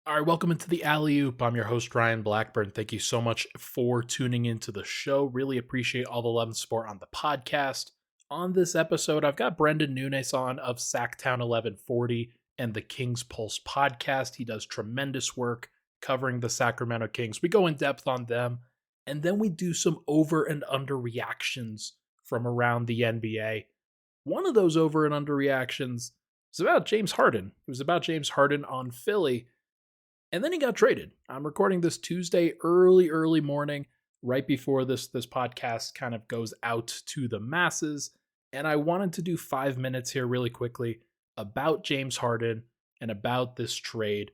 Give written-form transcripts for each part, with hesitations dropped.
All right, welcome into the Alley Oop. I'm your host, Ryan Blackburn. Thank you so much for tuning into the show. Really appreciate all the love and support on the podcast. On this episode, I've got Brenden Nunes on of Sactown 1140 and the Kings Pulse podcast. He does tremendous work covering the Sacramento Kings. We go in depth on them, and then we do some over and under reactions from around the NBA. One of those over and under reactions was about James Harden. It was about James Harden on Philly. And then he got traded. I'm recording this Tuesday early morning, right before this podcast kind of goes out to the masses. And I wanted to do 5 minutes here really quickly about James Harden and about this trade.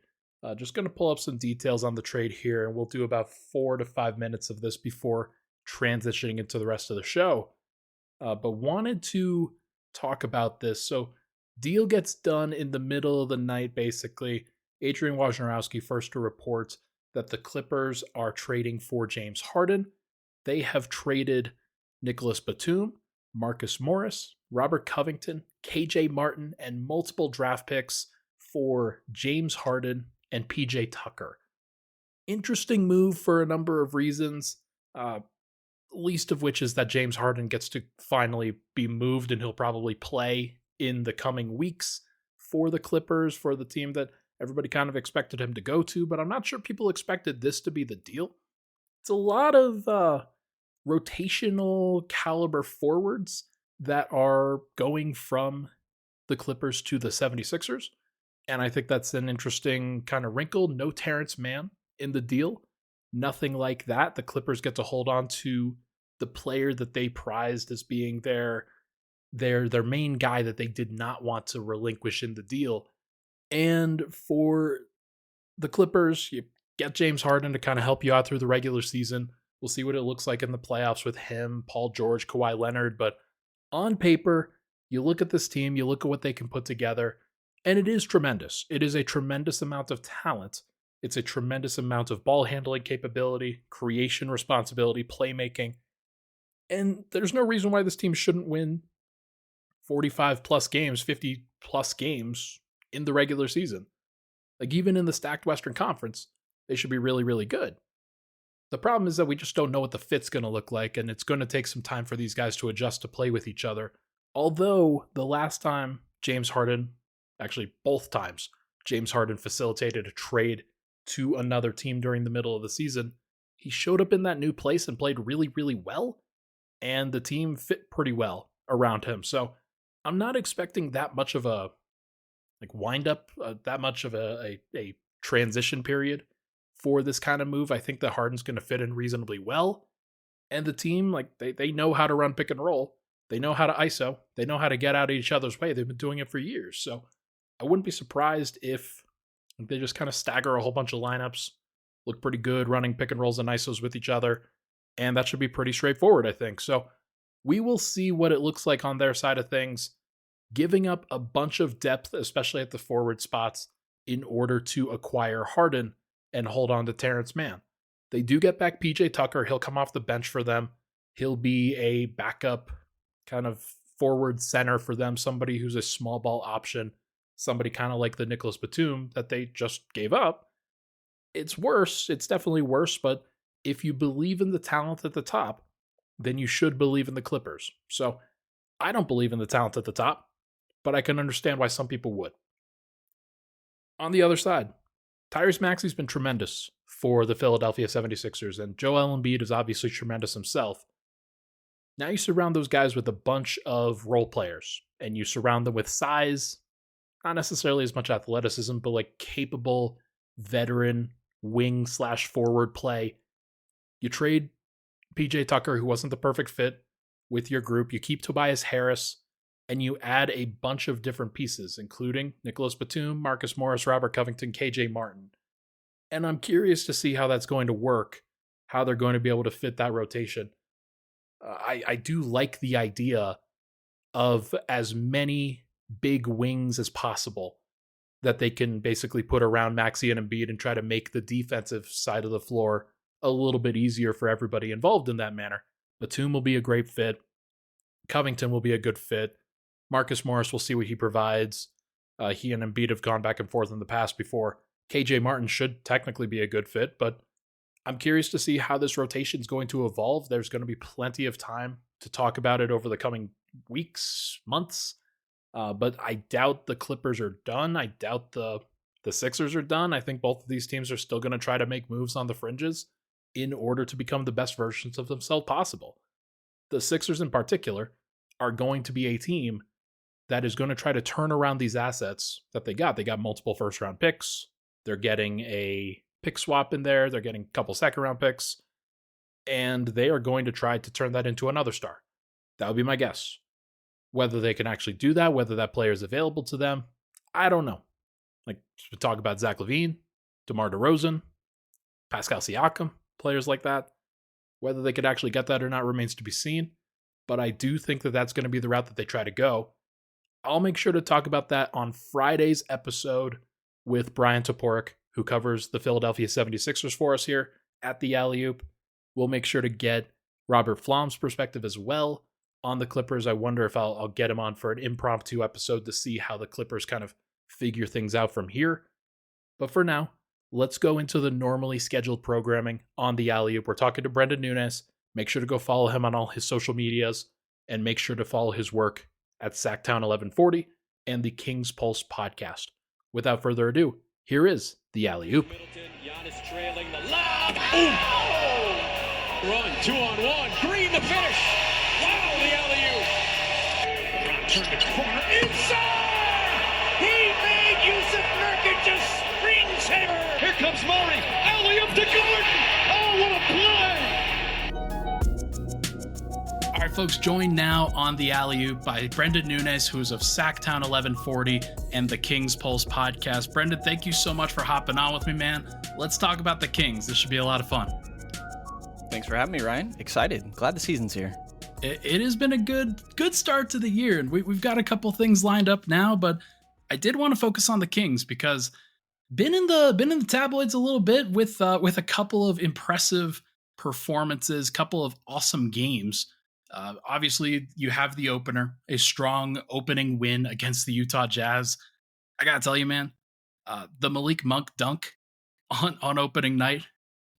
Just going to pull up some details on the trade here, and we'll do about 4 to 5 minutes of this before transitioning into the rest of the show. But wanted to talk about this. So deal gets done in the middle of the night, basically. Adrian Wojnarowski first to report that the Clippers are trading for James Harden. They have traded Nicholas Batum, Marcus Morris, Robert Covington, KJ Martin, and multiple draft picks for James Harden and PJ Tucker. Interesting move for a number of reasons, least of which is that James Harden gets to finally be moved and he'll probably play in the coming weeks for the Clippers, for the team that everybody kind of expected him to go to, but I'm not sure people expected this to be the deal. It's a lot of rotational caliber forwards that are going from the Clippers to the 76ers, and I think that's an interesting kind of wrinkle. No Terrence Mann in the deal. Nothing like that. The Clippers get to hold on to the player that they prized as being their main guy that they did not want to relinquish in the deal. And for the Clippers, you get James Harden to kind of help you out through the regular season. We'll see what it looks like in the playoffs with him, Paul George, Kawhi Leonard. But on paper, you look at this team, you look at what they can put together, and it is tremendous. It is a tremendous amount of talent. It's a tremendous amount of ball handling capability, creation responsibility, playmaking. And there's no reason why this team shouldn't win 45 plus games, 50 plus games in the regular season. Like, even in the stacked Western Conference, they should be really, really good. The problem is that we just don't know what the fit's going to look like, and it's going to take some time for these guys to adjust to play with each other. Although the last time James Harden, actually both times, James Harden facilitated a trade to another team during the middle of the season, he showed up in that new place and played really, really well, and the team fit pretty well around him. So I'm not expecting that much of a wind up, that much of a transition period for this kind of move. I think that Harden's going to fit in reasonably well. And the team, they know how to run pick and roll. They know how to ISO. They know how to get out of each other's way. They've been doing it for years. So I wouldn't be surprised if they just kind of stagger a whole bunch of lineups, look pretty good running pick and rolls and ISOs with each other. And that should be pretty straightforward, I think. So we will see what it looks like on their side of things, giving up a bunch of depth, especially at the forward spots, in order to acquire Harden and hold on to Terrence Mann. They do get back PJ Tucker. He'll come off the bench for them. He'll be a backup kind of forward center for them, somebody who's a small ball option, somebody kind of like the Nicholas Batum that they just gave up. It's worse. It's definitely worse, but if you believe in the talent at the top, then you should believe in the Clippers. So I don't believe in the talent at the top, but I can understand why some people would. On the other side, Tyrese Maxey's been tremendous for the Philadelphia 76ers, and Joel Embiid is obviously tremendous himself. Now you surround those guys with a bunch of role players, and you surround them with size, not necessarily as much athleticism, but like capable veteran wing/forward play. You trade PJ Tucker, who wasn't the perfect fit with your group. You keep Tobias Harris, and you add a bunch of different pieces, including Nicholas Batum, Marcus Morris, Robert Covington, KJ Martin. And I'm curious to see how that's going to work, how they're going to be able to fit that rotation. I do like the idea of as many big wings as possible that they can basically put around Maxey and Embiid and try to make the defensive side of the floor a little bit easier for everybody involved in that manner. Batum will be a great fit. Covington will be a good fit. Marcus Morris, will see what he provides. He and Embiid have gone back and forth in the past before. KJ Martin should technically be a good fit, but I'm curious to see how this rotation is going to evolve. There's going to be plenty of time to talk about it over the coming weeks, months. But I doubt the Clippers are done. I doubt the Sixers are done. I think both of these teams are still going to try to make moves on the fringes in order to become the best versions of themselves possible. The Sixers in particular are going to be a team that is going to try to turn around these assets that they got. They got multiple first round picks. They're getting a pick swap in there. They're getting a couple second round picks. And they are going to try to turn that into another star. That would be my guess. Whether they can actually do that, whether that player is available to them, I don't know. Like, we talk about Zach LaVine, DeMar DeRozan, Pascal Siakam, players like that. Whether they could actually get that or not remains to be seen. But I do think that that's going to be the route that they try to go. I'll make sure to talk about that on Friday's episode with Brian Toporek, who covers the Philadelphia 76ers for us here at the Alley-Oop. We'll make sure to get Robert Flom's perspective as well on the Clippers. I wonder if I'll get him on for an impromptu episode to see how the Clippers kind of figure things out from here. But for now, let's go into the normally scheduled programming on the Alley-Oop. We're talking to Brenden Nunes. Make sure to go follow him on all his social medias and make sure to follow his work at Sactown 1140 and the King's Pulse podcast. Without further ado, here is the Alley-Oop. Giannis trailing the lob. Run, 2-on-1. Green the finish. Wow, the alley-oop. LeBron turned the corner. Inside! He made Yusuf Nurkic's screensaver. Here comes Murray. Alley-oop to Gordon. Oh, what a play! All right, folks, joined now on the Alley-Oop by Brenden Nunes, who's of Sactown 1140 and the King's Pulse podcast. Brenden, thank you so much for hopping on with me, man. Let's talk about the Kings. This should be a lot of fun. Thanks for having me, Ryan. Excited. Glad the season's here. It has been a good start to the year, and we've got a couple things lined up now, but I did want to focus on the Kings because been in the tabloids a little bit with a couple of impressive performances, couple of awesome games. Obviously, you have the opener, a strong opening win against the Utah Jazz. I gotta tell you, man, the Malik Monk dunk on opening night,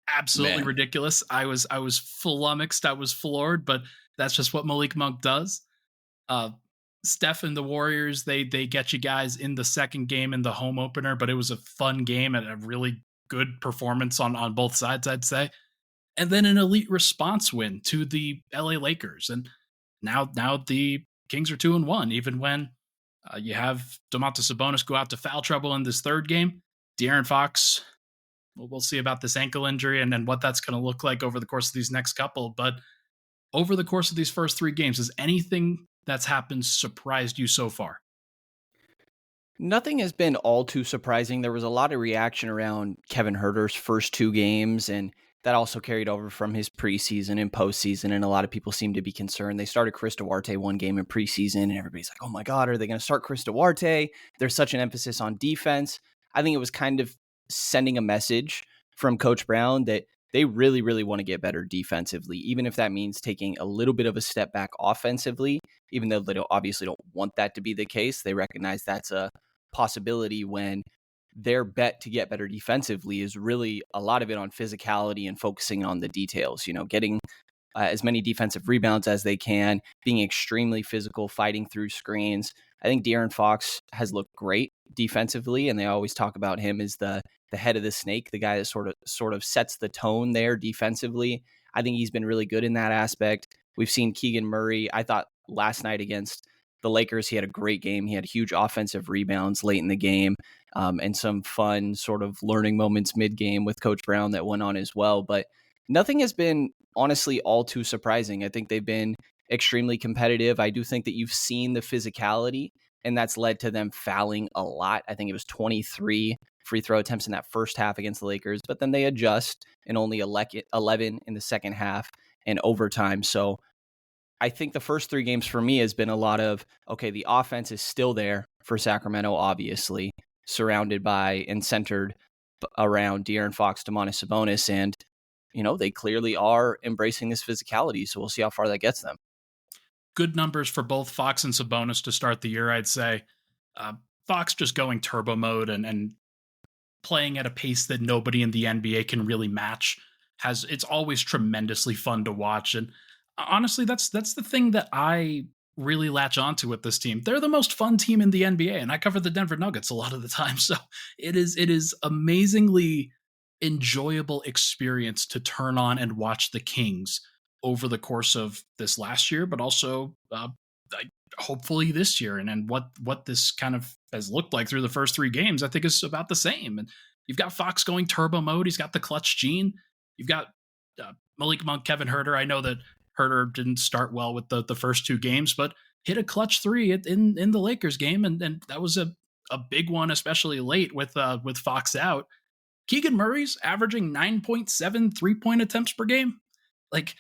absolutely ridiculous. I was flummoxed, I was floored, but that's just what Malik Monk does. Steph and the Warriors, they get you guys in the second game in the home opener, but it was a fun game and a really good performance on both sides, I'd say. And then an elite response win to the LA Lakers. And now the Kings are 2-1, even when you have Domantas Sabonis go out to foul trouble in this third game. De'Aaron Fox, we'll see about this ankle injury and what that's going to look like over the course of these next couple. But over the course of these first three games, has anything that's happened surprised you so far? Nothing has been all too surprising. There was a lot of reaction around Kevin Huerter's first two games, and that also carried over from his preseason and postseason, and a lot of people seem to be concerned. They started Chris Duarte one game in preseason, and everybody's like, oh my God, are they going to start Chris Duarte? There's such an emphasis on defense. I think it was kind of sending a message from Coach Brown that they really, really want to get better defensively, even if that means taking a little bit of a step back offensively, even though they obviously don't want that to be the case. They recognize that's a possibility when their bet to get better defensively is really a lot of it on physicality and focusing on the details, getting as many defensive rebounds as they can, being extremely physical, fighting through screens. I think De'Aaron Fox has looked great defensively, and they always talk about him as the head of the snake, the guy that sort of sets the tone there defensively. I think he's been really good in that aspect. We've seen Keegan Murray. I thought last night against the Lakers, he had a great game. He had huge offensive rebounds late in the game, and some fun sort of learning moments mid-game with Coach Brown that went on as well. But nothing has been honestly all too surprising. I think they've been extremely competitive. I do think that you've seen the physicality, and that's led to them fouling a lot. I think it was 23 free throw attempts in that first half against the Lakers, but then they adjust and only 11 in the second half and overtime. So I think the first three games for me has been a lot of, okay, the offense is still there for Sacramento, obviously, surrounded by and centered around De'Aaron Fox, Domantas Sabonis, and, they clearly are embracing this physicality, so we'll see how far that gets them. Good numbers for both Fox and Sabonis to start the year, I'd say. Fox just going turbo mode and playing at a pace that nobody in the NBA can really match. It's always tremendously fun to watch. And honestly, that's the thing that I really latch onto with this team. They're the most fun team in the NBA, and I cover the Denver Nuggets a lot of the time. So it is amazingly enjoyable experience to turn on and watch the Kings over the course of this last year, but also hopefully this year. And what this kind of has looked like through the first 3 games, I think is about the same. And you've got Fox going turbo mode. He's got the clutch gene. You've got Malik Monk, Kevin Huerter. I know that Huerter didn't start well with the first 2 games, but hit a clutch 3 in the Lakers game, and that was a big one, especially late with Fox out. Keegan Murray's averaging 9.7 3-point attempts per game. Like,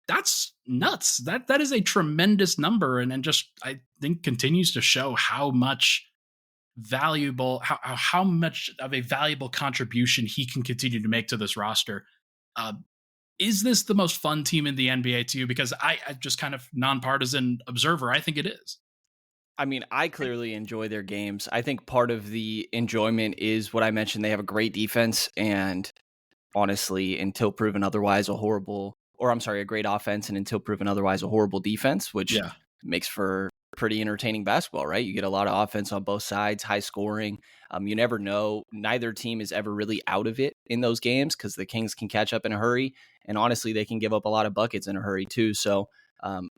that's nuts. That is a tremendous number, and just I think continues to show how much how much of a valuable contribution he can continue to make to this roster. Uh, is this the most fun team in the NBA to you? Because I just kind of nonpartisan observer, I think it is. I mean, I clearly enjoy their games. I think part of the enjoyment is what I mentioned. They have a great defense, and honestly, until proven otherwise, a great offense, and until proven otherwise, a horrible defense, which makes for pretty entertaining basketball, right? You get a lot of offense on both sides, high scoring. You never know. Neither team is ever really out of it in those games because the Kings can catch up in a hurry, and honestly, they can give up a lot of buckets in a hurry too. So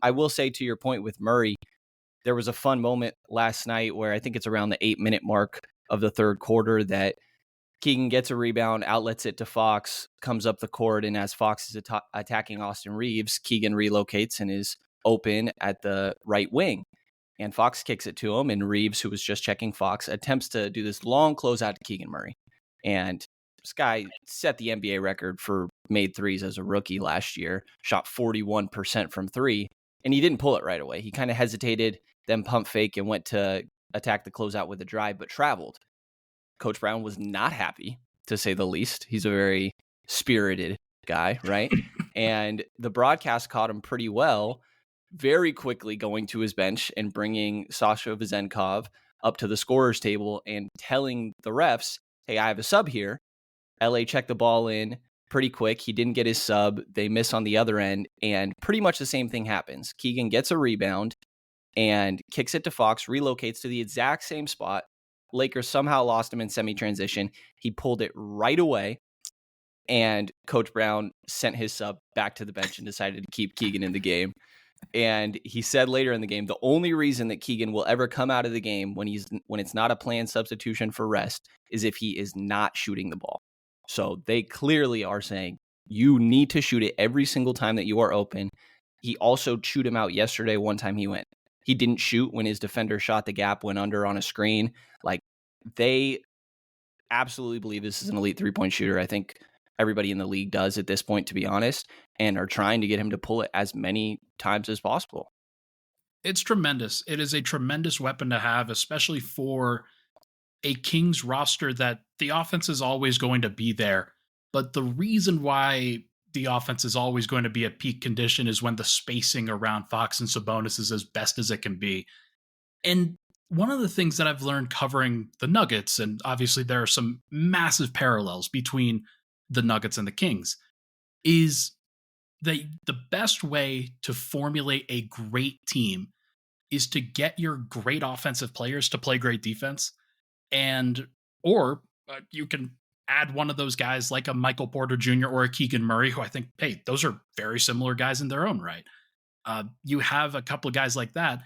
I will say, to your point with Murray, there was a fun moment last night where I think it's around the 8-minute mark of the third quarter that Keegan gets a rebound, outlets it to Fox, comes up the court, and as Fox is attacking Austin Reeves, Keegan relocates and is open at the right wing. And Fox kicks it to him, and Reeves, who was just checking Fox, attempts to do this long closeout to Keegan Murray. And this guy set the NBA record for made threes as a rookie last year, shot 41% from 3, and he didn't pull it right away. He kind of hesitated, then pump fake, and went to attack the closeout with a drive, but traveled. Coach Brown was not happy, to say the least. He's a very spirited guy, right? And the broadcast caught him pretty well, very quickly going to his bench and bringing Sasha Vezenkov up to the scorer's table and telling the refs, hey, I have a sub here. LA checked the ball in pretty quick. He didn't get his sub. They miss on the other end, and pretty much the same thing happens. Keegan gets a rebound and kicks it to Fox, relocates to the exact same spot. Lakers somehow lost him in semi-transition. He pulled it right away, and Coach Brown sent his sub back to the bench and decided to keep Keegan in the game. And he said later in the game, the only reason that Keegan will ever come out of the game when it's not a planned substitution for rest is if he is not shooting the ball. So they clearly are saying you need to shoot it every single time that you are open. He also chewed him out yesterday. One time he didn't shoot when his defender shot the gap, went under on a screen. Like, they absolutely believe this is an elite 3-point shooter. I think everybody in the league does at this point, to be honest, and are trying to get him to pull it as many times as possible. It's tremendous. It is a tremendous weapon to have, especially for a Kings roster that the offense is always going to be there. But the reason why the offense is always going to be at peak condition is when the spacing around Fox and Sabonis is as best as it can be. And one of the things that I've learned covering the Nuggets, and obviously there are some massive parallels between the Nuggets and the Kings, is that the best way to formulate a great team is to get your great offensive players to play great defense. Or you can add one of those guys like a Michael Porter Jr. or a Keegan Murray, who I think, hey, those are very similar guys in their own right. You have a couple of guys like that.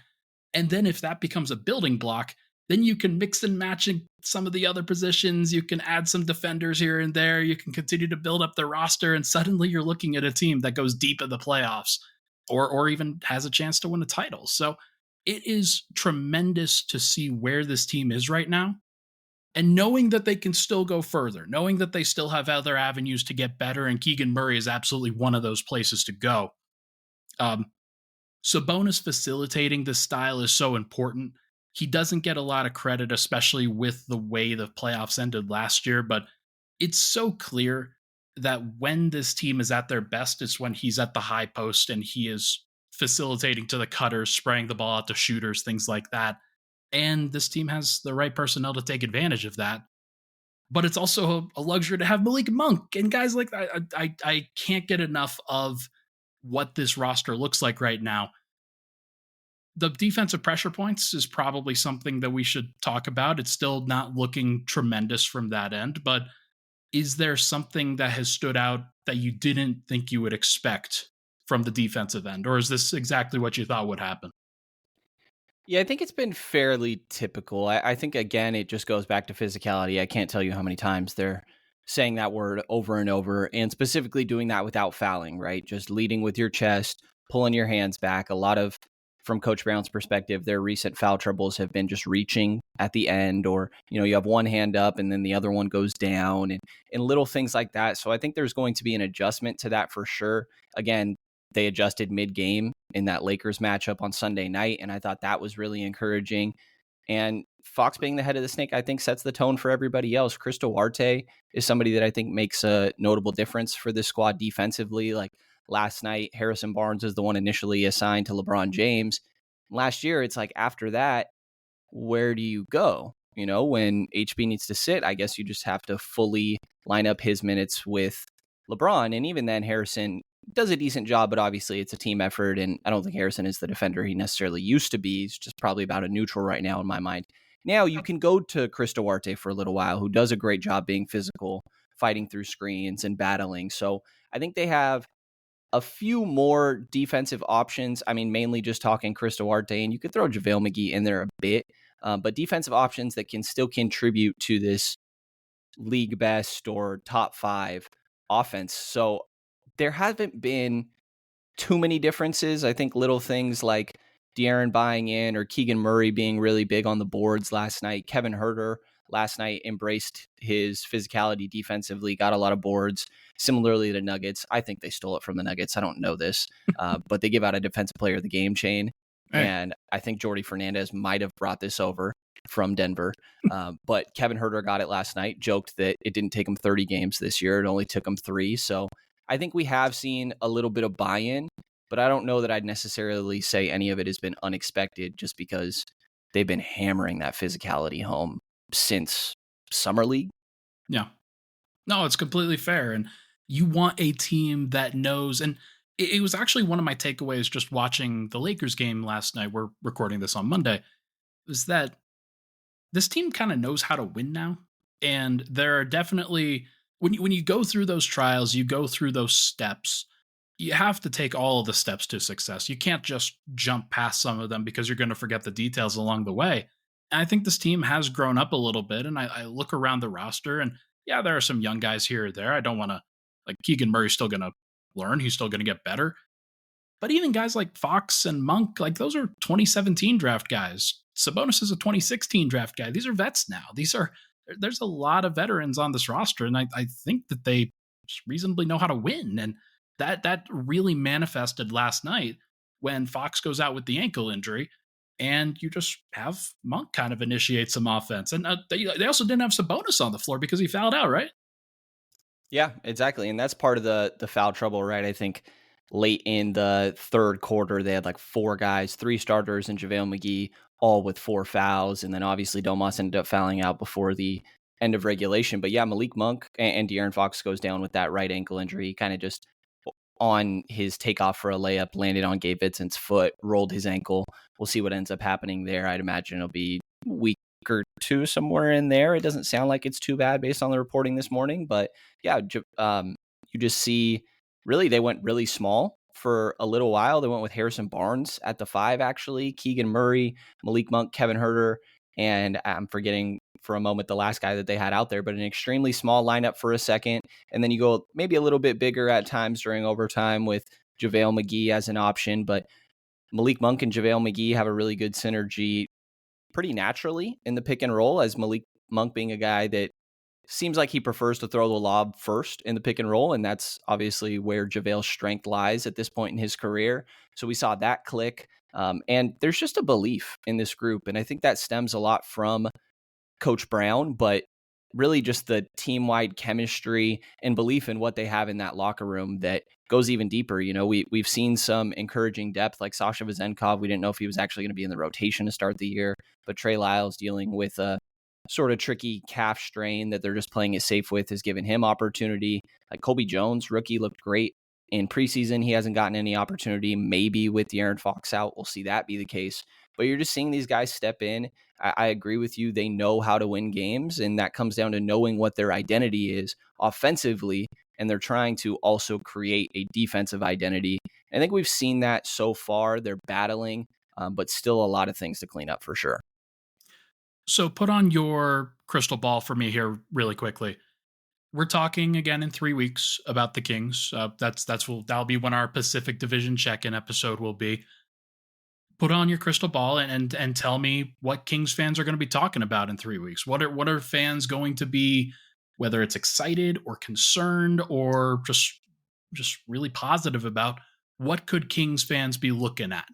And then if that becomes a building block, then you can mix and match in some of the other positions. You can add some defenders here and there. You can continue to build up the roster. And suddenly you're looking at a team that goes deep in the playoffs or even has a chance to win a title. So it is tremendous to see where this team is right now. And knowing that they can still go further, knowing that they still have other avenues to get better, and Keegan Murray is absolutely one of those places to go. Sabonis facilitating this style is so important. He doesn't get a lot of credit, especially with the way the playoffs ended last year, but it's so clear that when this team is at their best, it's when he's at the high post and he is facilitating to the cutters, spraying the ball out to shooters, things like that. And this team has the right personnel to take advantage of that. but it's also a luxury to have Malik Monk and guys like that. I can't get enough of what this roster looks like right now. The defensive pressure points is probably something that we should talk about. It's still not looking tremendous from that end, but is there something that has stood out that you didn't think you would expect from the defensive end? Or is this exactly what you thought would happen? Yeah, I think it's been fairly typical. I think, again, it just goes back to physicality. I can't tell you how many times they're saying that word over and over, and specifically doing that without fouling, right? Just leading with your chest, pulling your hands back. A lot of, from Coach Brown's perspective, their recent foul troubles have been just reaching at the end, or, you have one hand up and then the other one goes down, and little things like that. So I think there's going to be an adjustment to that for sure. Again, they adjusted mid-game in that Lakers matchup on Sunday night, and I thought that was really encouraging. And Fox being the head of the snake, I think, sets the tone for everybody else. Chris Duarte is somebody that I think makes a notable difference for this squad defensively. Like last night, Harrison Barnes is the one initially assigned to LeBron James. Last year, it's like after that, where do you go? When HB needs to sit, I guess you just have to fully line up his minutes with LeBron. And even then, Harrison does a decent job, but obviously it's a team effort. And I don't think Harrison is the defender he necessarily used to be. He's just probably about a neutral right now in my mind. Now you can go to Chris Duarte for a little while, who does a great job being physical, fighting through screens and battling. So I think they have a few more defensive options. I mean, mainly just talking Chris Duarte, and you could throw JaVale McGee in there a bit, but defensive options that can still contribute to this league best or top 5 offense. So there haven't been too many differences. I think little things like De'Aaron buying in or Keegan Murray being really big on the boards last night. Kevin Huerter last night embraced his physicality defensively, got a lot of boards. Similarly to Nuggets, I think they stole it from the Nuggets. I don't know this, but they give out a defensive player of the game chain. Hey. And I think Jordy Fernandez might have brought this over from Denver. But Kevin Huerter got it last night, joked that it didn't take him 30 games this year. It only took him 3. So I think we have seen a little bit of buy-in, but I don't know that I'd necessarily say any of it has been unexpected, just because they've been hammering that physicality home since Summer League. Yeah. No, it's completely fair. And you want a team that knows, and it was actually one of my takeaways just watching the Lakers game last night. We're recording this on Monday. Is that this team kind of knows how to win now. And there are definitely, when you go through those trials, you go through those steps, you have to take all of the steps to success. You can't just jump past some of them because you're going to forget the details along the way. And I think this team has grown up a little bit. And I look around the roster, and yeah, there are some young guys here or there. I don't want to, like, Keegan Murray's still going to learn. He's still going to get better. But even guys like Fox and Monk, like, those are 2017 draft guys. Sabonis is a 2016 draft guy. These are vets now. There's a lot of veterans on this roster, and I think that they reasonably know how to win. And that really manifested last night when Fox goes out with the ankle injury, and you just have Monk kind of initiate some offense. And they also didn't have Sabonis on the floor because he fouled out, right? Yeah, exactly. And that's part of the foul trouble, right? I think late in the third quarter, they had like 4 guys, 3 starters, and JaVale McGee, all with 4 fouls. And then obviously Domas ended up fouling out before the end of regulation. But yeah, Malik Monk and De'Aaron Fox goes down with that right ankle injury. Kind of just on his takeoff for a layup, landed on Gabe Vincent's foot, rolled his ankle. We'll see what ends up happening there. I'd imagine it'll be a week or 2 somewhere in there. It doesn't sound like it's too bad based on the reporting this morning. But yeah, you just see, really, they went really small for a little while. They went with Harrison Barnes at the 5, actually, Keegan Murray, Malik Monk, Kevin Huerter, and I'm forgetting for a moment the last guy that they had out there, but an extremely small lineup for a second. And then you go maybe a little bit bigger at times during overtime with JaVale McGee as an option. But Malik Monk and JaVale McGee have a really good synergy pretty naturally in the pick and roll, as Malik Monk being a guy that seems like he prefers to throw the lob first in the pick and roll, and that's obviously where JaVale's strength lies at this point in his career. So we saw that click, and there's just a belief in this group, and I think that stems a lot from Coach Brown, but really just the team-wide chemistry and belief in what they have in that locker room that goes even deeper. We've seen some encouraging depth, like Sasha Vezenkov. We didn't know if he was actually going to be in the rotation to start the year, but Trey Lyles dealing with a sort of tricky calf strain that they're just playing it safe with has given him opportunity. Like Colby Jones, rookie, looked great in preseason. He hasn't gotten any opportunity. Maybe with De'Aaron Fox out, we'll see that be the case. But you're just seeing these guys step in. I agree with you. They know how to win games, and that comes down to knowing what their identity is offensively, and they're trying to also create a defensive identity. I think we've seen that so far. They're battling, but still a lot of things to clean up for sure. So put on your crystal ball for me here really quickly. We're talking again in 3 weeks about the Kings. That'll be when our Pacific Division check-in episode will be. Put on your crystal ball and tell me what Kings fans are going to be talking about in 3 weeks. What are fans going to be, whether it's excited or concerned or just really positive about? What could Kings fans be looking at?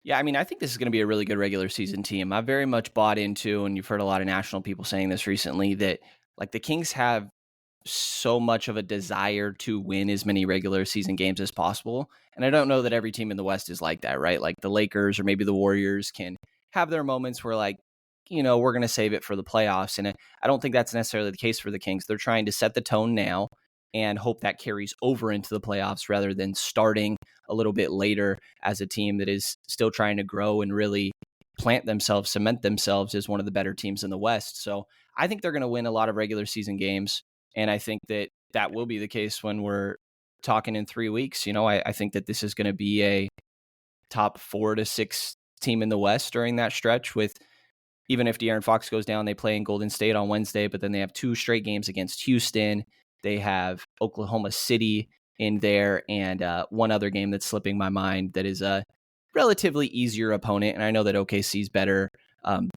Yeah, I mean, I think this is going to be a really good regular season team. I've very much bought into, and you've heard a lot of national people saying this recently, that like the Kings have so much of a desire to win as many regular season games as possible. And I don't know that every team in the West is like that, right? Like the Lakers or maybe the Warriors can have their moments where like, we're going to save it for the playoffs. And I don't think that's necessarily the case for the Kings. They're trying to set the tone now and hope that carries over into the playoffs rather than starting a little bit later as a team that is still trying to grow and really plant themselves, cement themselves as one of the better teams in the West. So I think they're going to win a lot of regular season games. And I think that will be the case when we're talking in 3 weeks. I think that this is going to be a top 4 to 6 team in the West during that stretch, with even if De'Aaron Fox goes down, they play in Golden State on Wednesday, but then they have 2 straight games against Houston. They have Oklahoma City in there and one other game that's slipping my mind that is a relatively easier opponent. And I know that OKC is better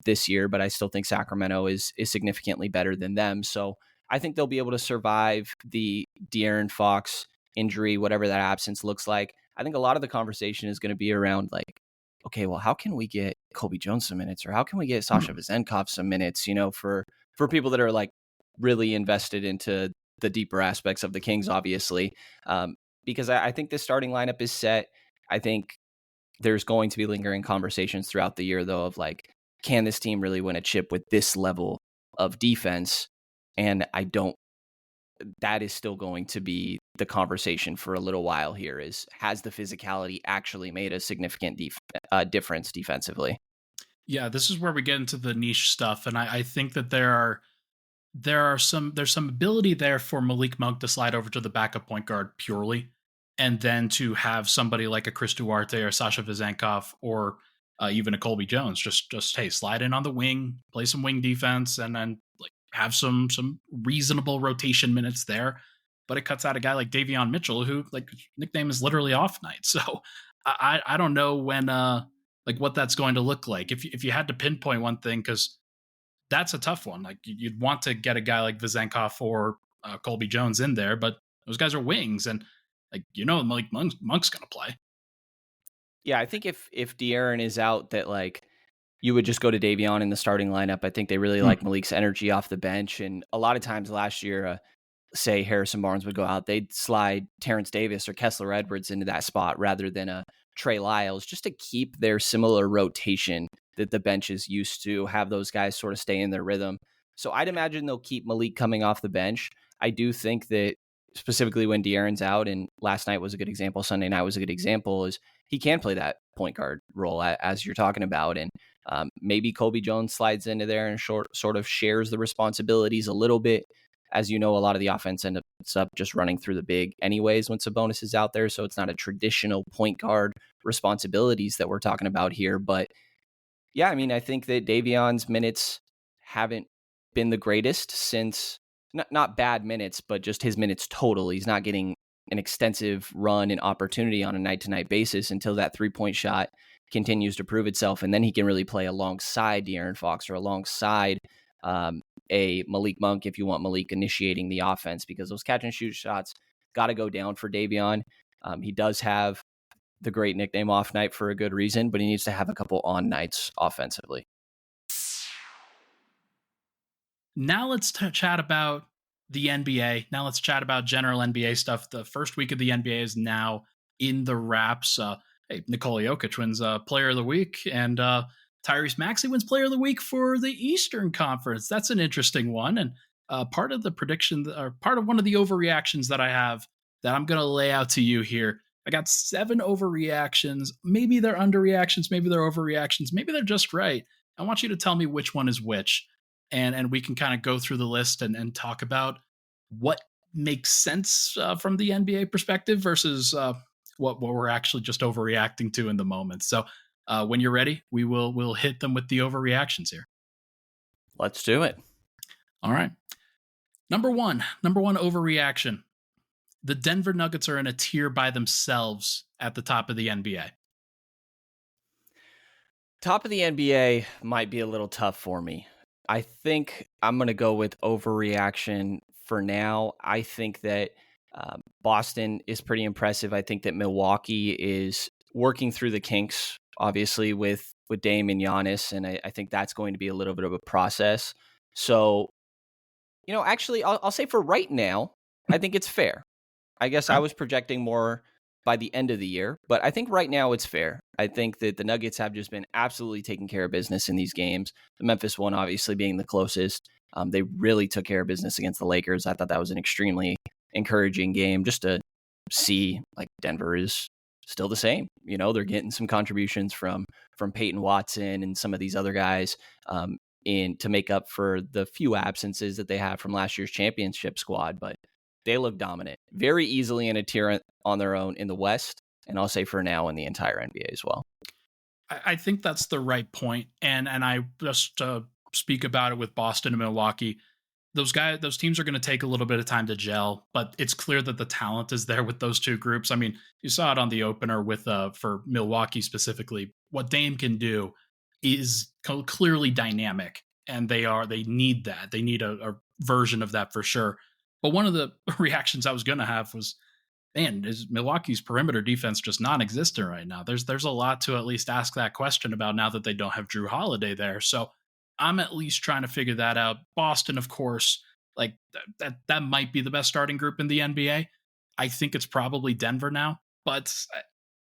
this year, but I still think Sacramento is significantly better than them. So I think they'll be able to survive the De'Aaron Fox injury, whatever that absence looks like. I think a lot of the conversation is going to be around like, okay, well, how can we get Colby Jones some minutes, or how can we get Sasha Vezenkov some minutes, for people that are like really invested into the deeper aspects of the Kings, obviously, because I think the starting lineup is set. I think there's going to be lingering conversations throughout the year, though, of like, can this team really win a chip with this level of defense? And that is still going to be the conversation for a little while here, is has the physicality actually made a significant difference defensively? Yeah, this is where we get into the niche stuff. And I think that there's some ability there for Malik Monk to slide over to the backup point guard purely, and then to have somebody like a Chris Duarte or Sasha Vezenkov or even a Colby Jones just hey, slide in on the wing, play some wing defense, and then like have some reasonable rotation minutes there. But it cuts out a guy like Davion Mitchell, who like nickname is literally off night. So I don't know when like what that's going to look like if you had to pinpoint one thing, because that's a tough one. Like you'd want to get a guy like Vezenkov or Colby Jones in there, but those guys are wings, and like Malik Monk's gonna play. Yeah, I think if De'Aaron is out, that like you would just go to Davion in the starting lineup. I think they really like Malik's energy off the bench, and a lot of times last year, say Harrison Barnes would go out, they'd slide Terrence Davis or Kessler Edwards into that spot rather than a Trey Lyles, just to keep their similar rotation that the bench is used to, have those guys sort of stay in their rhythm. So I'd imagine they'll keep Malik coming off the bench. I do think that specifically when De'Aaron's out, and last night was a good example, Sunday night was a good example, is he can play that point guard role as you're talking about. And maybe Colby Jones slides into there and sort of shares the responsibilities a little bit. As you know, a lot of the offense ends up just running through the big anyways when Sabonis is out there. So it's not a traditional point guard responsibilities that we're talking about here. But yeah, I mean, I think that Davion's minutes haven't been the greatest since, not bad minutes, but just his minutes total. He's not getting an extensive run and opportunity on a night-to-night basis until that three-point shot continues to prove itself. And then he can really play alongside De'Aaron Fox or alongside a Malik Monk if you want Malik initiating the offense, because those catch and shoot shots got to go down for Davion. He does have the great nickname off night for a good reason, but he needs to have a couple on nights offensively. Now let's chat about the NBA. Now let's chat about general NBA stuff. The first week of the NBA is now in the wraps. Hey, Nikola Jokic wins Player of the Week, and Tyrese Maxey wins Player of the Week for the Eastern Conference. That's an interesting one. And part of the prediction, or part of one of the overreactions that I have that I'm going to lay out to you here. I got 7 overreactions. Maybe they're underreactions. Maybe they're overreactions. Maybe they're just right. I want you to tell me which one is which. And we can kind of go through the list and talk about what makes sense from the NBA perspective versus what we're actually just overreacting to in the moment. So when you're ready, we'll hit them with the overreactions here. Let's do it. All right. Number one overreaction. The Denver Nuggets are in a tier by themselves at the top of the NBA. Top of the NBA might be a little tough for me. I think I'm going to go with overreaction for now. I think that Boston is pretty impressive. I think that Milwaukee is working through the kinks, obviously, with Dame and Giannis, and I think that's going to be a little bit of a process. So, actually, I'll say for right now, I think it's fair. I guess I was projecting more by the end of the year, but I think right now it's fair. I think that the Nuggets have just been absolutely taking care of business in these games. The Memphis one obviously being the closest. They really took care of business against the Lakers. I thought that was an extremely encouraging game just to see like Denver is still the same. They're getting some contributions from Peyton Watson and some of these other guys in to make up for the few absences that they have from last year's championship squad, but they look dominant, very easily in a tier on their own in the West, and I'll say for now in the entire NBA as well. I think that's the right point, and I just speak about it with Boston and Milwaukee. Those teams are going to take a little bit of time to gel, but it's clear that the talent is there with those two groups. I mean, you saw it on the opener with for Milwaukee specifically. What Dame can do is clearly dynamic, and they need that. They need a version of that for sure. But one of the reactions I was going to have was, man, is Milwaukee's perimeter defense just non-existent right now? There's a lot to at least ask that question about now that they don't have Drew Holiday there. So I'm at least trying to figure that out. Boston, of course, like that might be the best starting group in the NBA. I think it's probably Denver now, but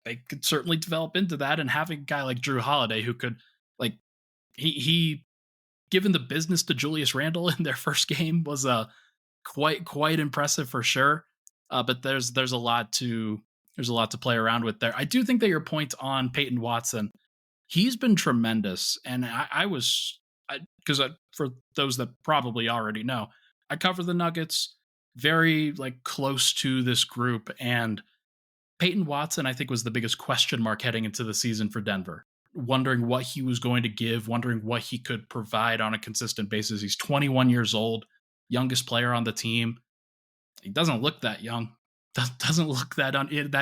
they could certainly develop into that. And having a guy like Drew Holiday who could, like, he given the business to Julius Randle in their first game was quite impressive for sure. But there's a lot to play around with there. I do think that your point on Peyton Watson, he's been tremendous, and because for those that probably already know, I cover the Nuggets, very like close to this group, and Peyton Watson I think was the biggest question mark heading into the season for Denver. Wondering what he was going to give, wondering what he could provide on a consistent basis. He's 21 years old, youngest player on the team. He doesn't look that young. Doesn't look that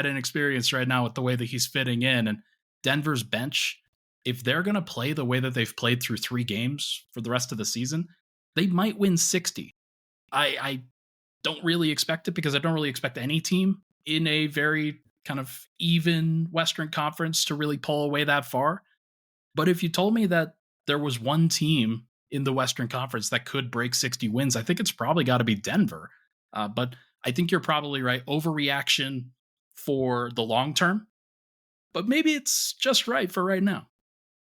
inexperienced right now with the way that he's fitting in. And Denver's bench, if they're going to play the way that they've played through 3 games for the rest of the season, they might win 60. I don't really expect it because I don't really expect any team in a very kind of even Western Conference to really pull away that far. But if you told me that there was one team in the Western Conference that could break 60 wins, I think it's probably got to be Denver. But I think you're probably right. Overreaction for the long term, but maybe it's just right for right now.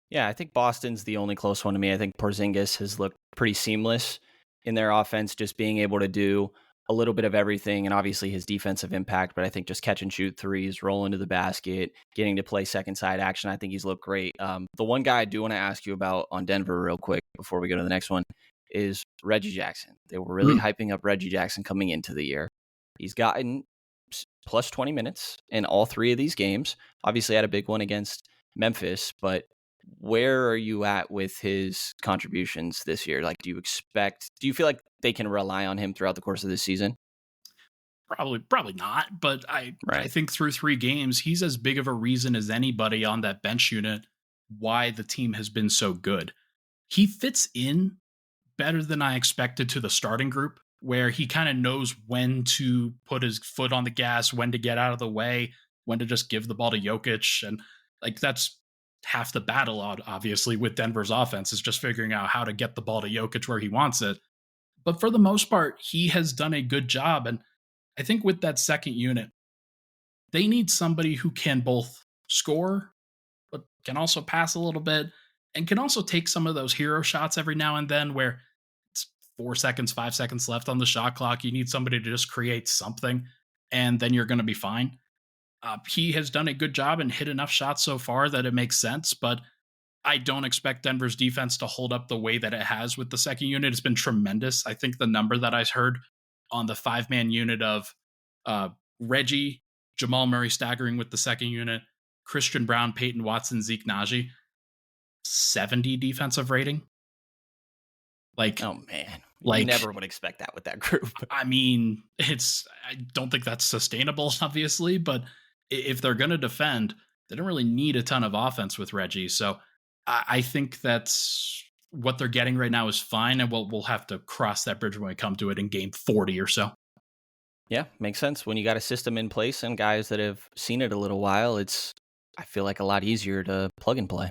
Yeah, I think Boston's the only close one to me. I think Porzingis has looked pretty seamless in their offense, just being able to do a little bit of everything, and obviously his defensive impact, but I think just catch and shoot threes, roll into the basket, getting to play second side action, I think he's looked great. The one guy I do want to ask you about on Denver real quick before we go to the next one is Reggie Jackson. They were really hyping up Reggie Jackson coming into the year. He's gotten plus 20 minutes in all 3 of these games. Obviously had a big one against Memphis, but where are you at with his contributions this year? Like, do you feel like they can rely on him throughout the course of this season? Probably not, but I think through 3 games, he's as big of a reason as anybody on that bench unit why the team has been so good. He fits in better than I expected to the starting group, where he kind of knows when to put his foot on the gas, when to get out of the way, when to just give the ball to Jokic. And like, that's half the battle, obviously, with Denver's offense, is just figuring out how to get the ball to Jokic where he wants it. But for the most part, he has done a good job. And I think with that second unit, they need somebody who can both score, but can also pass a little bit. and can also take some of those hero shots every now and then where it's 4 seconds, 5 seconds left on the shot clock. You need somebody to just create something, and then you're going to be fine. He has done a good job and hit enough shots so far that it makes sense, but I don't expect Denver's defense to hold up the way that it has with the second unit. It's been tremendous. I think the number that I heard on the 5-man unit of Reggie, Jamal Murray staggering with the second unit, Christian Brown, Peyton Watson, Zeke Naji, 70 defensive rating. Oh man, you never would expect that with that group. I mean, I don't think that's sustainable, obviously, but if they're going to defend, they don't really need a ton of offense with Reggie. So I think that's what they're getting right now is fine, and we'll have to cross that bridge when we come to it in game 40 or so. Yeah, makes sense. When you got a system in place and guys that have seen it a little while, I feel like a lot easier to plug and play.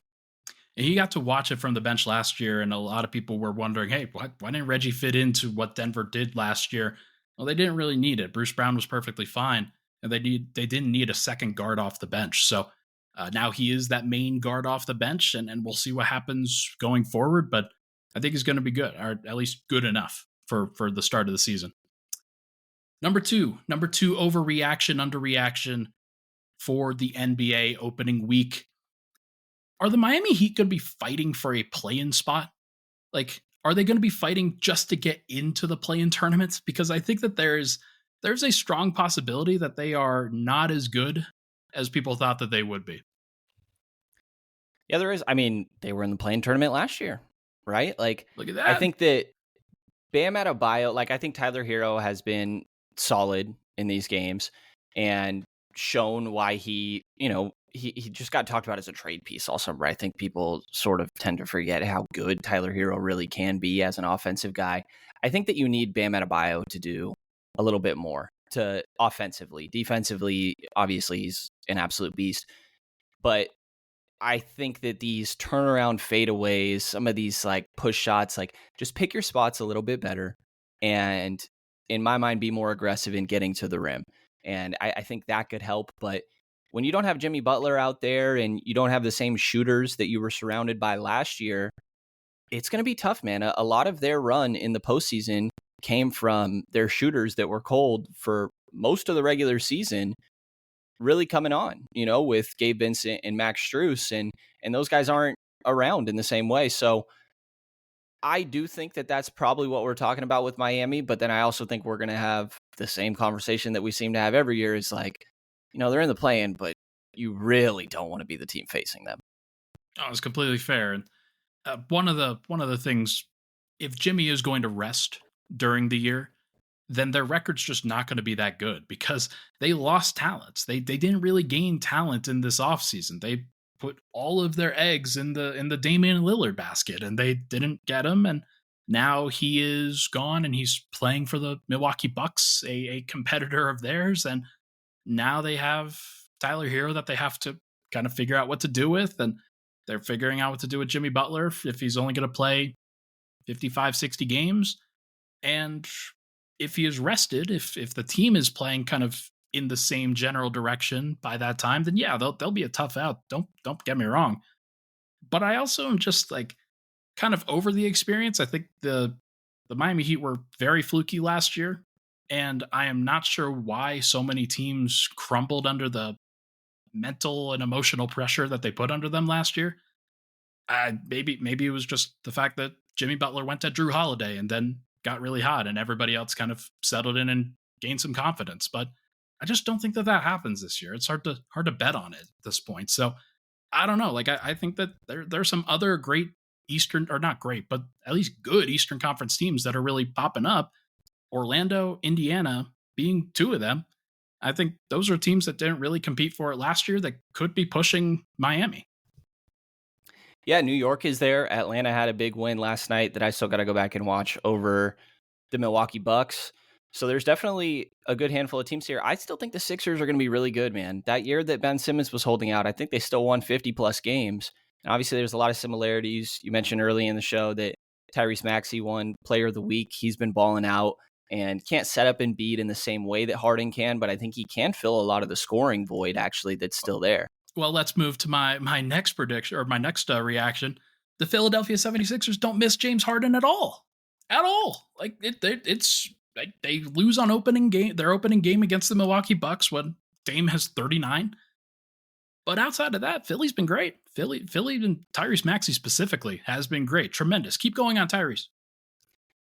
And he got to watch it from the bench last year, and a lot of people were wondering, hey, why didn't Reggie fit into what Denver did last year? Well, they didn't really need it. Bruce Brown was perfectly fine, and they didn't need a second guard off the bench. So now he is that main guard off the bench, and we'll see what happens going forward. But I think he's going to be good, or at least good enough for the start of the season. Number two, overreaction, underreaction for the NBA opening week. Are the Miami Heat going to be fighting for a play-in spot? Like, are they going to be fighting just to get into the play-in tournaments? Because I think that there's a strong possibility that they are not as good as people thought that they would be. Yeah, there is. I mean, they were in the play-in tournament last year, right? Like, look at that. I think that Bam Adebayo, I think Tyler Hero has been solid in these games and shown why he just got talked about as a trade piece also, right? I think people sort of tend to forget how good Tyler Hero really can be as an offensive guy. I think that you need Bam Adebayo to do a little bit more to offensively. Defensively, obviously, he's an absolute beast. But I think that these turnaround fadeaways, some of these push shots, just pick your spots a little bit better and, in my mind, be more aggressive in getting to the rim. And I think that could help. But when you don't have Jimmy Butler out there and you don't have the same shooters that you were surrounded by last year, it's going to be tough, man. A lot of their run in the postseason came from their shooters that were cold for most of the regular season, really coming on, with Gabe Vincent and Max Strus, and those guys aren't around in the same way. So I do think that that's probably what we're talking about with Miami, but then I also think we're going to have the same conversation that we seem to have every year is they're in the play-in, but you really don't want to be the team facing them. Oh, it's completely fair. And one of the things, if Jimmy is going to rest during the year, then their record's just not going to be that good because they lost talents. They didn't really gain talent in this offseason. They put all of their eggs in the Damian Lillard basket, and they didn't get him. And now he is gone, and he's playing for the Milwaukee Bucks, a competitor of theirs. And now they have Tyler Hero that they have to kind of figure out what to do with, and they're figuring out what to do with Jimmy Butler if he's only going to play 55, 60 games. And if he is rested, if the team is playing kind of in the same general direction by that time, then yeah, they'll be a tough out. Don't get me wrong. But I also am just kind of over the experience. I think the Miami Heat were very fluky last year, and I am not sure why so many teams crumbled under the mental and emotional pressure that they put under them last year. Maybe it was just the fact that Jimmy Butler went to Drew Holiday and then got really hot, and everybody else kind of settled in and gained some confidence. But I just don't think that happens this year. It's hard to bet on it at this point. So I don't know. I think that there's some other great Eastern, or not great, but at least good Eastern Conference teams that are really popping up. Orlando, Indiana being two of them. I think those are teams that didn't really compete for it last year that could be pushing Miami. Yeah, New York is there. Atlanta had a big win last night that I still got to go back and watch over the Milwaukee Bucks. So there's definitely a good handful of teams here. I still think the Sixers are going to be really good, man. That year that Ben Simmons was holding out, I think they still won 50-plus games. And obviously, there's a lot of similarities. You mentioned early in the show that Tyrese Maxey won Player of the Week. He's been balling out and can't set up Embiid in the same way that Harden can, but I think he can fill a lot of the scoring void, actually, that's still there. Well, let's move to my next prediction, or my next reaction. the Philadelphia 76ers don't miss James Harden at all. At all. Like it's like they lose on their opening game against the Milwaukee Bucks when Dame has 39. But outside of that, Philly's been great. Philly and Tyrese Maxey specifically has been great. Tremendous. Keep going on Tyrese.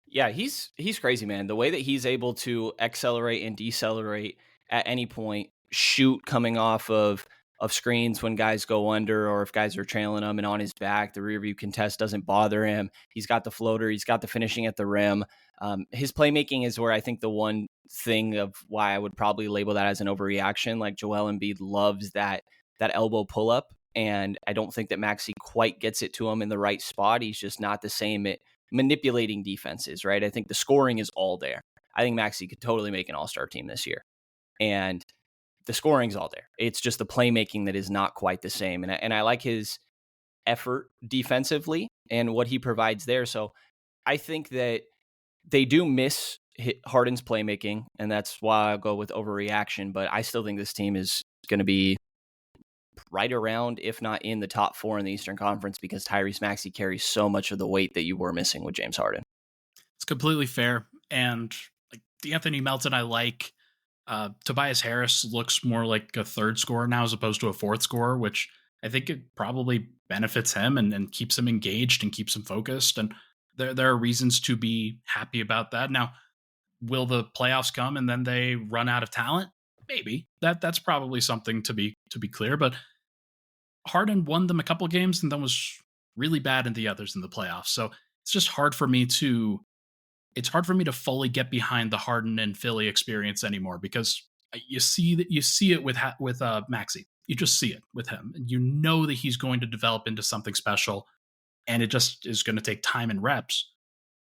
Yeah, he's crazy, man. The way that he's able to accelerate and decelerate at any point, shoot coming off of screens when guys go under or if guys are trailing him and on his back, the rear view contest doesn't bother him. He's got the floater. He's got the finishing at the rim. His playmaking is where I think the one thing of why I would probably label that as an overreaction. Like Joel Embiid loves that elbow pull up. And I don't think that Maxey quite gets it to him in the right spot. He's just not the same at manipulating defenses, right? I think the scoring is all there. I think Maxey could totally make an all-star team this year. And the scoring's all there. It's just the playmaking that is not quite the same. And I like his effort defensively and what he provides there. So I think that they do miss Harden's playmaking, and that's why I'll go with overreaction. But I still think this team is going to be right around, if not in the top 4 in the Eastern Conference, because Tyrese Maxey carries so much of the weight that you were missing with James Harden. It's completely fair. And like D'Anthony Melton, I like. Tobias Harris looks more like a third scorer now as opposed to a fourth scorer, which I think it probably benefits him and keeps him engaged and keeps him focused. And there are reasons to be happy about that. Now, will the playoffs come and then they run out of talent? Maybe. That's probably something to be clear. But Harden won them a couple games and then was really bad in the others in the playoffs. So it's just hard for me to fully get behind the Harden and Philly experience anymore, because you see it with Maxey. You just see it with him, and you know that he's going to develop into something special, and it just is going to take time and reps.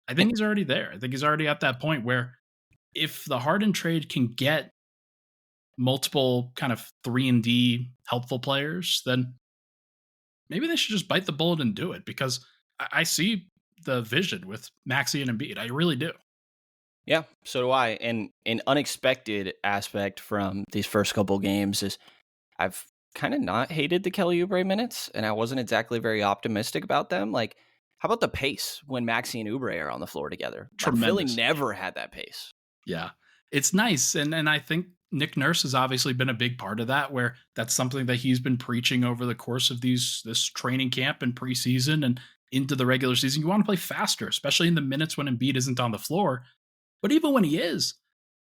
I think he's already there. I think he's already at that point where if the Harden trade can get multiple kind of 3-and-D helpful players, then maybe they should just bite the bullet and do it, because I see the vision with Maxey and Embiid. I really do. Yeah, so do I. And an unexpected aspect from these first couple games is I've kind of not hated the Kelly Oubre minutes, and I wasn't exactly very optimistic about them. Like, how about the pace when Maxey and Oubre are on the floor together? Like, Philly never had that pace. Yeah, it's nice. And I think Nick Nurse has obviously been a big part of that, where that's something that he's been preaching over the course of this training camp and preseason and into the regular season. You want to play faster, especially in the minutes when Embiid isn't on the floor. But even when he is,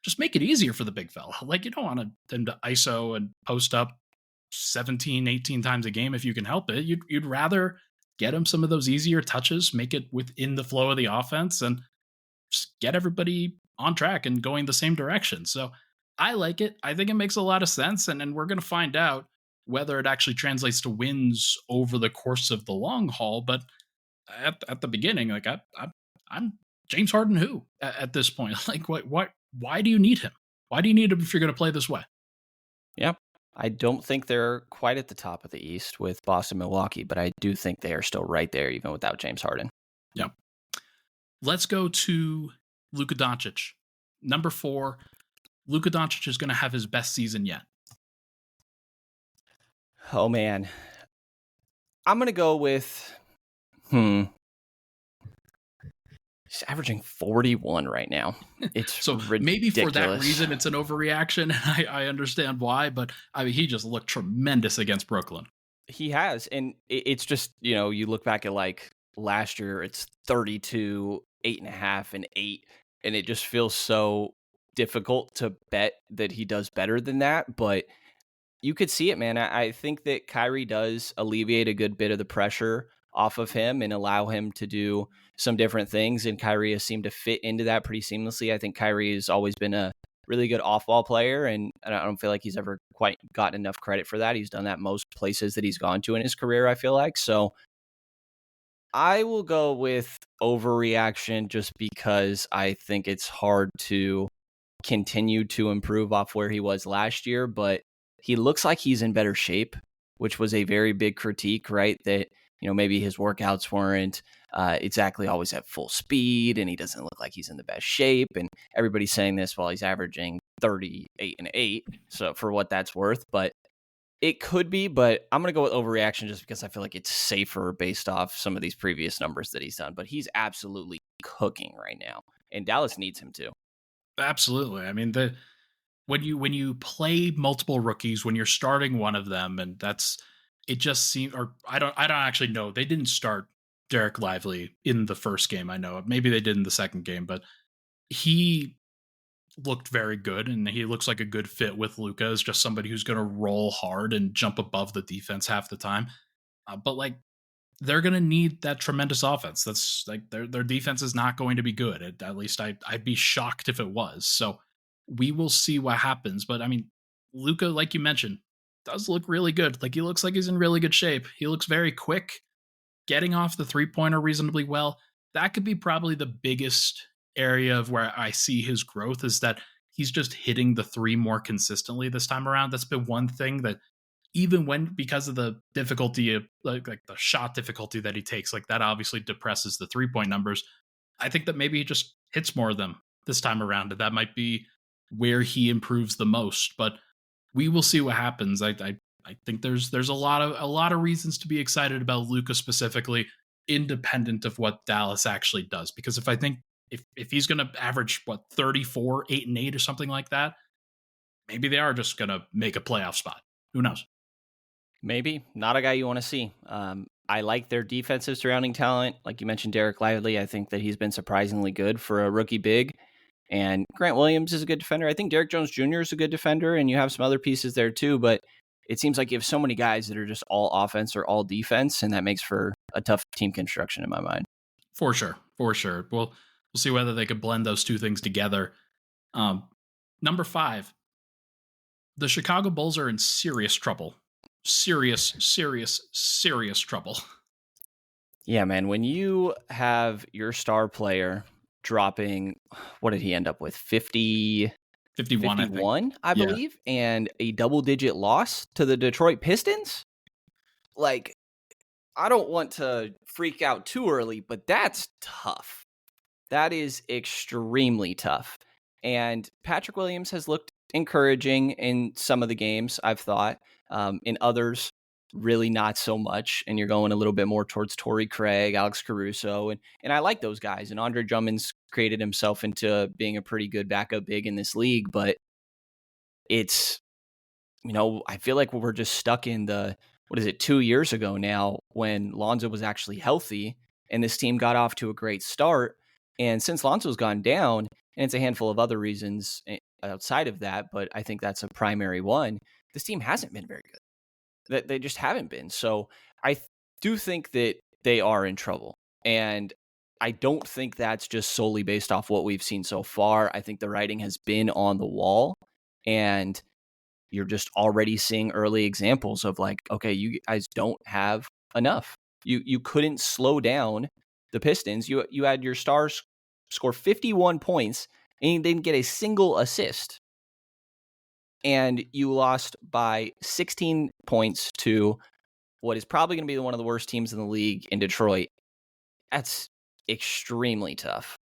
just make it easier for the big fella. Like, you don't want them to ISO and post up 17, 18 times a game if you can help it. You'd rather get him some of those easier touches, make it within the flow of the offense, and just get everybody on track and going the same direction. So I like it. I think it makes a lot of sense. And we're going to find out whether it actually translates to wins over the course of the long haul. But at the beginning, like I'm James Harden who at this point. Like, why do you need him? Why do you need him if you're going to play this way? Yeah, I don't think they're quite at the top of the East with Boston, Milwaukee, but I do think they are still right there even without James Harden. Yeah. Let's go to Luka Doncic. Number 4, Luka Doncic is going to have his best season yet. Oh, man. I'm going to go with, he's averaging 41 right now. It's so ridiculous. Maybe for that reason it's an overreaction. I understand why, but I mean, he just looked tremendous against Brooklyn. He has, and it's just, you look back at like last year, it's 32, 8.5, and 8, and it just feels so difficult to bet that he does better than that, but you could see it, man. I think that Kyrie does alleviate a good bit of the pressure off of him and allow him to do some different things, and Kyrie has seemed to fit into that pretty seamlessly. I think Kyrie has always been a really good off-ball player, and I don't feel like he's ever quite gotten enough credit for that. He's done that most places that he's gone to in his career, I feel like. So I will go with overreaction just because I think it's hard to continue to improve off where he was last year, but he looks like he's in better shape, which was a very big critique, right? That, maybe his workouts weren't exactly always at full speed, and he doesn't look like he's in the best shape. And everybody's saying this while he's averaging 38 and 8. So for what that's worth, but It could be, but I'm going to go with overreaction just because I feel like it's safer based off some of these previous numbers that he's done. But he's absolutely cooking right now, and Dallas needs him to. Absolutely. I mean, when you play multiple rookies, when you're starting one of them, and that's it just seems or I don't actually know. They didn't start Derek Lively in the first game. I know maybe they did in the second game, but he looked very good, and he looks like a good fit with Luka as just somebody who's going to roll hard and jump above the defense half the time. But like they're going to need that tremendous offense. That's like their defense is not going to be good. At least I'd be shocked if it was. So we will see what happens. But I mean, Luka, like you mentioned, does look really good. Like he looks like he's in really good shape. He looks very quick, getting off the 3-pointer reasonably well. That could be probably the biggest area of where I see his growth is that he's just hitting the three more consistently this time around. That's been one thing that even when because of the difficulty of like the shot difficulty that he takes, like that obviously depresses the 3-point numbers. I think that maybe he just hits more of them this time around, and that might be where he improves the most. But we will see what happens. I think there's a lot of reasons to be excited about Luka specifically, independent of what Dallas actually does. Because if I think if he's going to average what 34, 8-8 or something like that, maybe they are just going to make a playoff spot. Who knows? Maybe not a guy you want to see. I like their defensive surrounding talent. Like you mentioned, Derek Lively. I think that he's been surprisingly good for a rookie big. And Grant Williams is a good defender. I think Derek Jones Jr. is a good defender, and you have some other pieces there too. But it seems like you have so many guys that are just all offense or all defense, and that makes for a tough team construction in my mind. For sure, for sure. We'll see whether they could blend those two things together. Number 5, the Chicago Bulls are in serious trouble. Serious trouble. Yeah, man. When you have your star player dropping, what did he end up with? 51, 51, I Yeah. believe, and a double-digit loss to the Detroit Pistons? Like, I don't want to freak out too early, but that's tough. That is extremely tough. And Patrick Williams has looked encouraging in some of the games, I've thought. In others, really not so much. And you're going a little bit more towards Torrey Craig, Alex Caruso. And I like those guys. And Andre Drummond's created himself into being a pretty good backup big in this league. But it's, I feel like we're just stuck in 2 years ago now when Lonzo was actually healthy and this team got off to a great start. And since Lonzo's gone down, and it's a handful of other reasons outside of that, but I think that's a primary one, this team hasn't been very good. They just haven't been. So I do think that they are in trouble. And I don't think that's just solely based off what we've seen so far. I think the writing has been on the wall, and you're just already seeing early examples of like, okay, you guys don't have enough. You couldn't slow down the Pistons. You had your stars score 51 points and you didn't get a single assist. And you lost by 16 points to what is probably going to be one of the worst teams in the league in Detroit. That's extremely tough.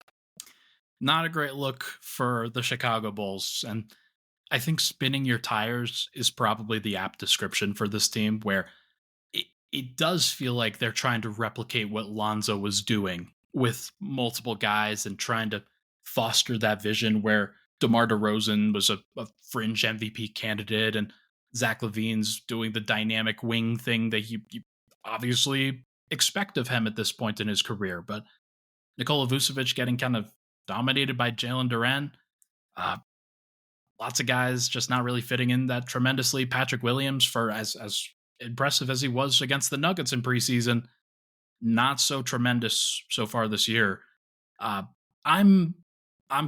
Not a great look for the Chicago Bulls. And I think spinning your tires is probably the apt description for this team, where it does feel like they're trying to replicate what Lonzo was doing with multiple guys and trying to foster that vision where DeMar DeRozan was a fringe MVP candidate and Zach LaVine's doing the dynamic wing thing that you obviously expect of him at this point in his career. But Nikola Vucevic getting kind of dominated by Jalen Duren. Lots of guys just not really fitting in that tremendously. Patrick Williams, for as impressive as he was against the Nuggets in preseason, not so tremendous so far this year. I'm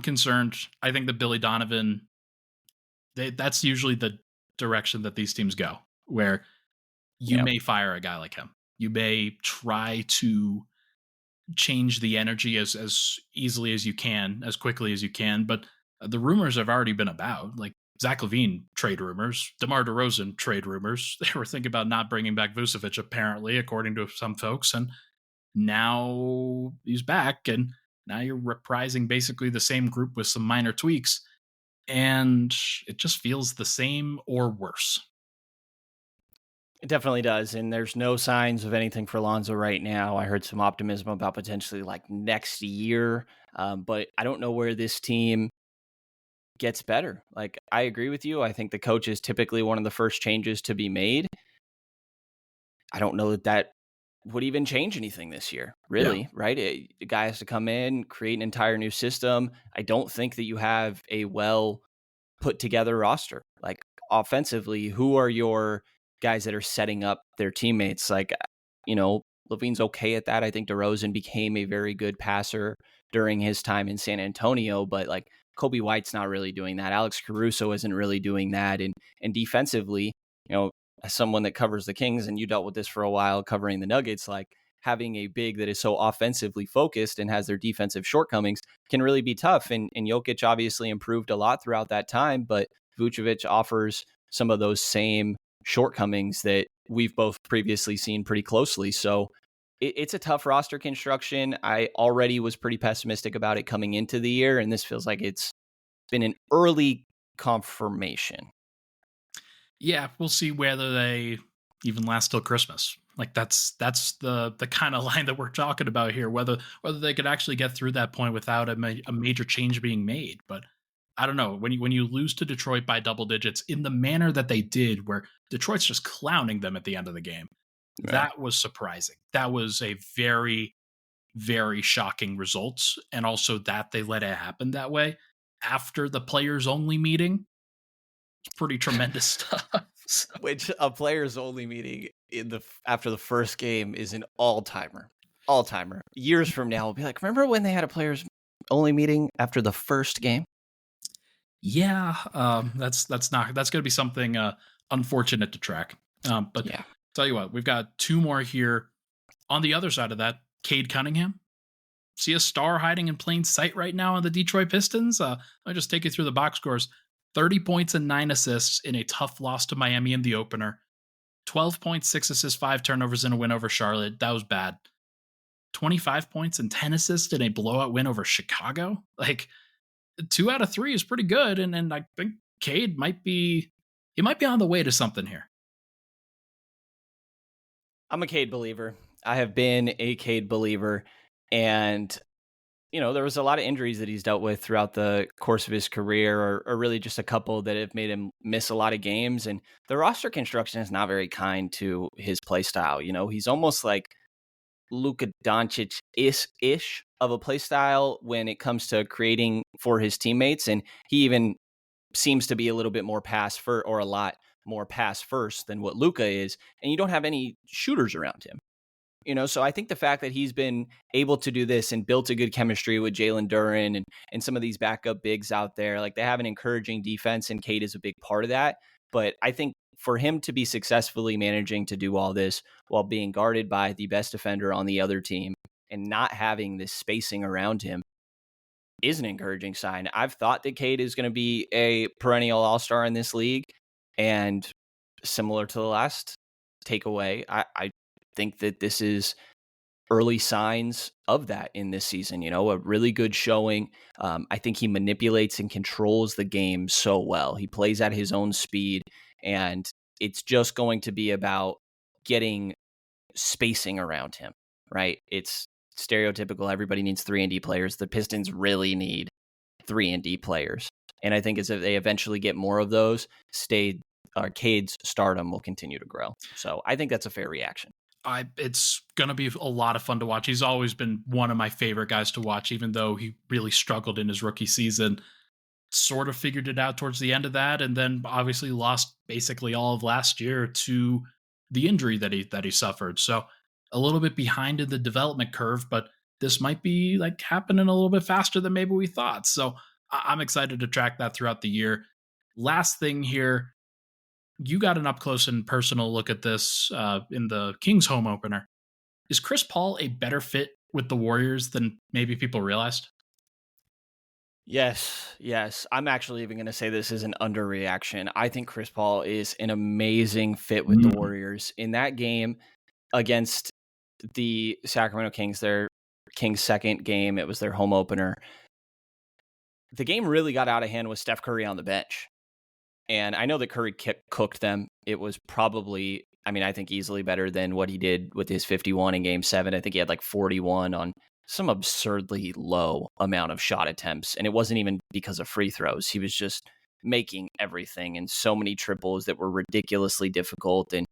concerned. I think that Billy Donovan, that's usually the direction that these teams go, where you may fire a guy like him. You may try to change the energy as easily as you can, as quickly as you can, but the rumors have already been about, like Zach LaVine trade rumors, DeMar DeRozan trade rumors. They were thinking about not bringing back Vucevic, apparently, according to some folks, and now he's back, and now you're reprising basically the same group with some minor tweaks, and it just feels the same or worse. It definitely does. And there's no signs of anything for Lonzo right now. I heard some optimism about potentially like next year. But I don't know where this team gets better. Like, I agree with you. I think the coach is typically one of the first changes to be made. I don't know that would even change anything this year, Yeah. really, right? The guy has to come in, create an entire new system. I don't think that you have a well put together roster. Like, offensively, who are your guys that are setting up their teammates? Like, Levine's okay at that. I think DeRozan became a very good passer during his time in San Antonio, but like Kobe White's not really doing that. Alex Caruso isn't really doing that. And defensively, as someone that covers the Kings, and you dealt with this for a while covering the Nuggets, like having a big that is so offensively focused and has their defensive shortcomings can really be tough. And Jokic obviously improved a lot throughout that time, but Vucevic offers some of those same shortcomings that we've both previously seen pretty closely. So it's a tough roster construction. I already was pretty pessimistic about it coming into the year, and this feels like it's been an early confirmation. Yeah, we'll see whether they even last till Christmas. Like that's the kind of line that we're talking about here. Whether they could actually get through that point without a major change being made. But I don't know, when you lose to Detroit by double digits in the manner that they did, where Detroit's just clowning them at the end of the game, that was surprising. That was a very, very shocking result, and also that they let it happen that way after the players only meeting. It's pretty tremendous stuff. So, Which a players only meeting after the first game is an all timer. Years from now, we'll be like, remember when they had a players only meeting after the first game? yeah, that's going to be something unfortunate to track. But Yeah. tell you what, we've got two more here. On the other side of that, Cade Cunningham. See a star hiding in plain sight right now on the Detroit Pistons. I'll just take you through the box scores. 30 points and 9 assists in a tough loss to Miami in the opener. 12 points, 6 assists, 5 turnovers in a win over Charlotte. That was bad. 25 points and 10 assists in a blowout win over Chicago. Like, 2 out of 3 is pretty good. And I think Cade might be on the way to something here. I'm a Cade believer. I have been a Cade believer. And there was a lot of injuries that he's dealt with throughout the course of his career, or really just a couple that have made him miss a lot of games. And the roster construction is not very kind to his play style. He's almost like Luka Doncic ish of a play style when it comes to creating for his teammates. And he even seems to be a little bit more or a lot more pass first than what Luka is. And you don't have any shooters around him. So I think the fact that he's been able to do this and built a good chemistry with Jalen Duren and some of these backup bigs out there, like they have an encouraging defense, and Cade is a big part of that. But I think for him to be successfully managing to do all this while being guarded by the best defender on the other team and not having this spacing around him is an encouraging sign. I've thought that Cade is going to be a perennial all-star in this league, and similar to the last takeaway, I think that this is early signs of that in this season. A really good showing. I think he manipulates and controls the game so well. He plays at his own speed, and it's just going to be about getting spacing around him, right? It's stereotypical. Everybody needs 3-and-D players. The Pistons really need 3-and-D players. And I think as they eventually get more of those, Cade's stardom will continue to grow. So I think that's a fair reaction. It's going to be a lot of fun to watch. He's always been one of my favorite guys to watch, even though he really struggled in his rookie season. Sort of figured it out towards the end of that, and then obviously lost basically all of last year to the injury that he suffered. So a little bit behind in the development curve, but this might be like happening a little bit faster than maybe we thought. So I'm excited to track that throughout the year. Last thing here, you got an up close and personal look at this in the Kings home opener. Is Chris Paul a better fit with the Warriors than maybe people realized? Yes. I'm actually even going to say this is an underreaction. I think Chris Paul is an amazing fit with the Warriors. In that game against the Sacramento Kings, their Kings' second game, it was their home opener. The game really got out of hand with Steph Curry on the bench. And I know that Curry cooked them. It was probably I mean, I think easily better than what he did with his 51 in game 7. I think he had like 41 on some absurdly low amount of shot attempts. And it wasn't even because of free throws. He was just making everything and so many triples that were ridiculously difficult and,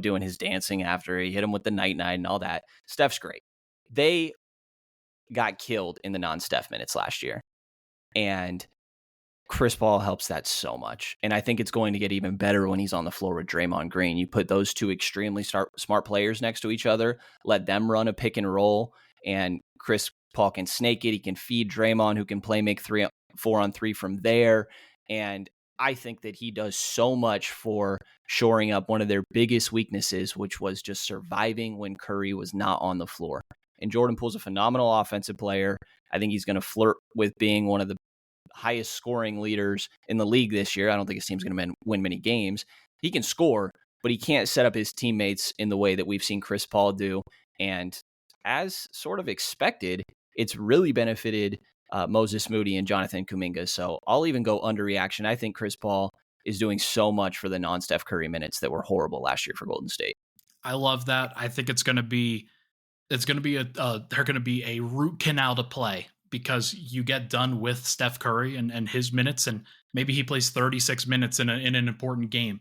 doing his dancing after he hit him with the night and all that. Steph's great. They got killed in the non-Steph minutes last year. And Chris Paul helps that so much. And I think it's going to get even better when he's on the floor with Draymond Green. You put those two extremely smart players next to each other, let them run a pick and roll, and Chris Paul can snake it. He can feed Draymond, who can make 4-on-3 from there. And I think that he does so much for shoring up one of their biggest weaknesses, which was just surviving when Curry was not on the floor. And Jordan Poole's a phenomenal offensive player. I think he's going to flirt with being one of the highest scoring leaders in the league this year. I don't think his team's going to win many games. He can score, but he can't set up his teammates in the way that we've seen Chris Paul do. And as sort of expected, it's really benefited Moses Moody and Jonathan Kuminga. So I'll even go underreaction. I think Chris Paul is doing so much for the non-Steph Curry minutes that were horrible last year for Golden State. I love that. I think they're going to be a root canal to play, because you get done with Steph Curry and his minutes, and maybe he plays 36 minutes in an important game.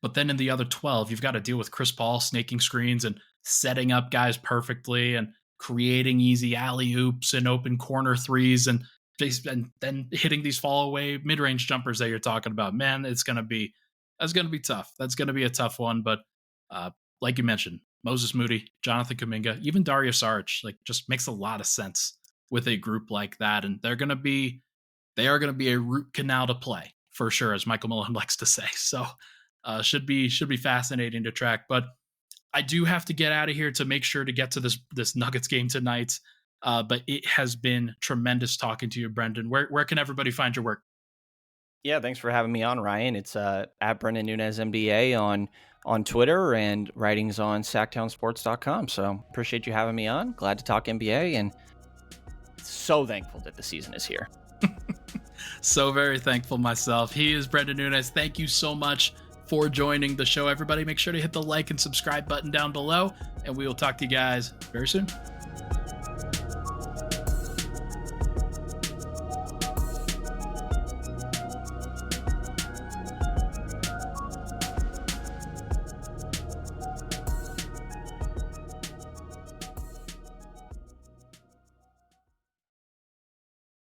But then in the other 12, you've got to deal with Chris Paul snaking screens and setting up guys perfectly and creating easy alley-oops and open corner threes and then hitting these fall-away mid-range jumpers that you're talking about. Man, that's going to be tough. That's going to be a tough one. But like you mentioned, Moses Moody, Jonathan Kuminga, even Dario Saric, just makes a lot of sense with a group like that. And they are going to be a root canal to play for sure, as Michael Malone likes to say. So should be fascinating to track. But I do have to get out of here to make sure to get to this Nuggets game tonight. But it has been tremendous talking to you, Brenden. Where can everybody find your work? Yeah, thanks for having me on, Ryan. It's at Brenden Nunes MDA on Twitter, and writings on SactownSports.com. So appreciate you having me on. Glad to talk NBA, and so thankful that the season is here. So very thankful myself. He is Brenden Nunes. Thank you so much for joining the show, everybody. Make sure to hit the like and subscribe button down below, and we will talk to you guys very soon.